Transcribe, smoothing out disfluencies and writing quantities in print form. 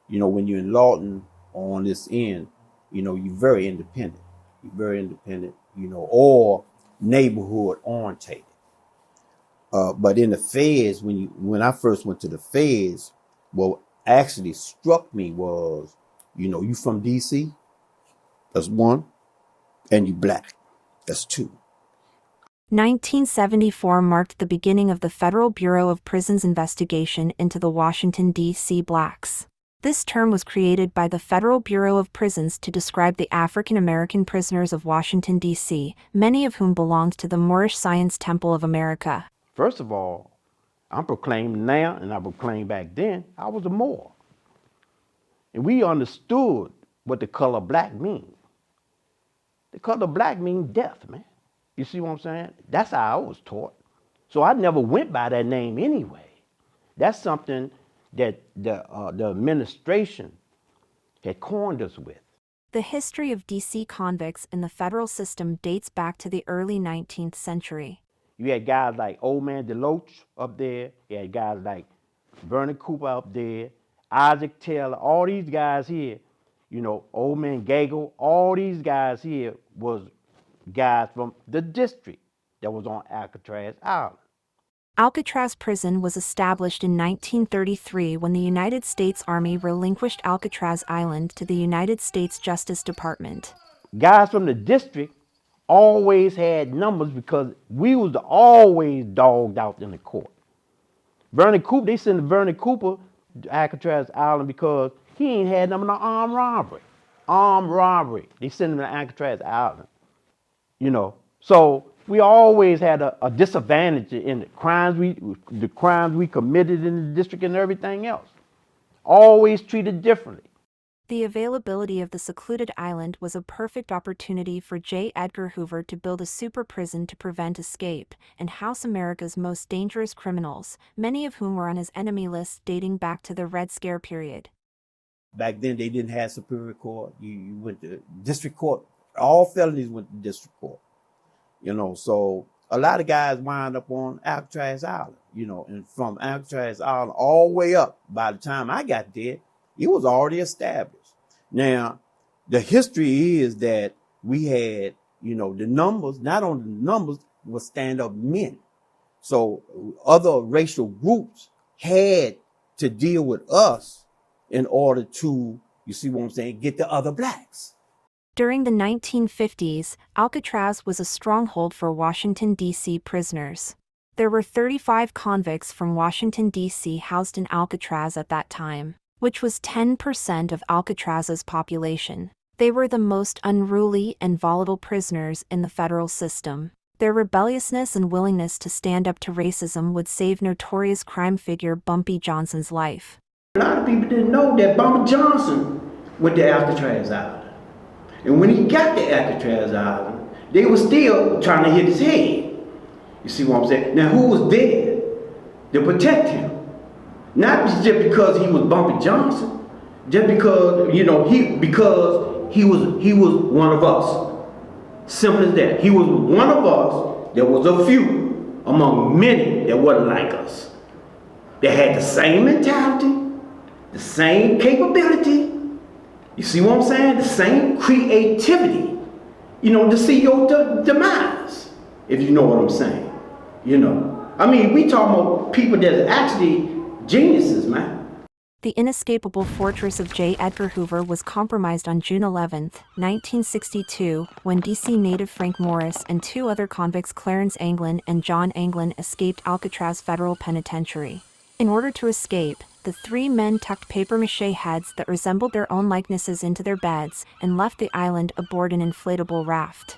when you're in Lawton on this end, you're very independent. You're very independent, or neighborhood orientated. But in the feds, when I first went to the feds, what actually struck me was, you from DC, that's one, and you black, that's two. 1974 marked the beginning of the Federal Bureau of Prisons investigation into the Washington, D.C. blacks. This term was created by the Federal Bureau of Prisons to describe the African American prisoners of Washington, D.C., many of whom belonged to the Moorish Science Temple of America. First of all, I'm proclaiming now, and I proclaimed back then, I was a Moor. And we understood what the color black means. The color black means death, man. You see what I'm saying? That's how I was taught. So I never went by that name anyway. That's something that the administration had coined us with. The history of D.C. convicts in the federal system dates back to the early 19th century. You had guys like Old Man DeLoach up there. You had guys like Vernon Cooper up there, Isaac Taylor, all these guys here, Old Man Gagel, all these guys here was guys from the district that was on Alcatraz Island. Alcatraz Prison was established in 1933 when the United States Army relinquished Alcatraz Island to the United States Justice Department. Guys from the district always had numbers because we was always dogged out in the court. Vernon Cooper, they sent Vernon Cooper to Alcatraz Island because he ain't had nothing on armed robbery. Armed robbery. They sent him to Alcatraz Island. So we always had a disadvantage in the crimes we committed in the district and everything else. Always treated differently. The availability of the secluded island was a perfect opportunity for J. Edgar Hoover to build a super prison to prevent escape and house America's most dangerous criminals, many of whom were on his enemy list dating back to the Red Scare period. Back then, they didn't have Superior Court. You went to district court. All felonies went to district court. So a lot of guys wind up on Alcatraz Island, and from Alcatraz Island all the way up, by the time I got there, it was already established. Now, the history is that we had, the numbers, not only the numbers, were stand-up men. So other racial groups had to deal with us in order to, you see what I'm saying, get the other blacks. During the 1950s, Alcatraz was a stronghold for Washington, D.C. prisoners. There were 35 convicts from Washington, D.C. housed in Alcatraz at that time, which was 10% of Alcatraz's population. They were the most unruly and volatile prisoners in the federal system. Their rebelliousness and willingness to stand up to racism would save notorious crime figure Bumpy Johnson's life. A lot of people didn't know that Bumpy Johnson went to Alcatraz Island. And when he got to Alcatraz Island, they were still trying to hit his head. You see what I'm saying? Now, who was there to protect him? Not just because he was Bumpy Johnson, just because, he was one of us. Simple as that. He was one of us. There was a few among many that wasn't like us. They had the same mentality, the same capability. You see what I'm saying? The same creativity, to see your demise, if you know what I'm saying. We talking about people that's actually geniuses, man. The inescapable fortress of J. Edgar Hoover was compromised on June 11, 1962, when D.C. native Frank Morris and two other convicts, Clarence Anglin and John Anglin, escaped Alcatraz Federal Penitentiary. In order to escape, the three men tucked papier-mâché heads that resembled their own likenesses into their beds and left the island aboard an inflatable raft.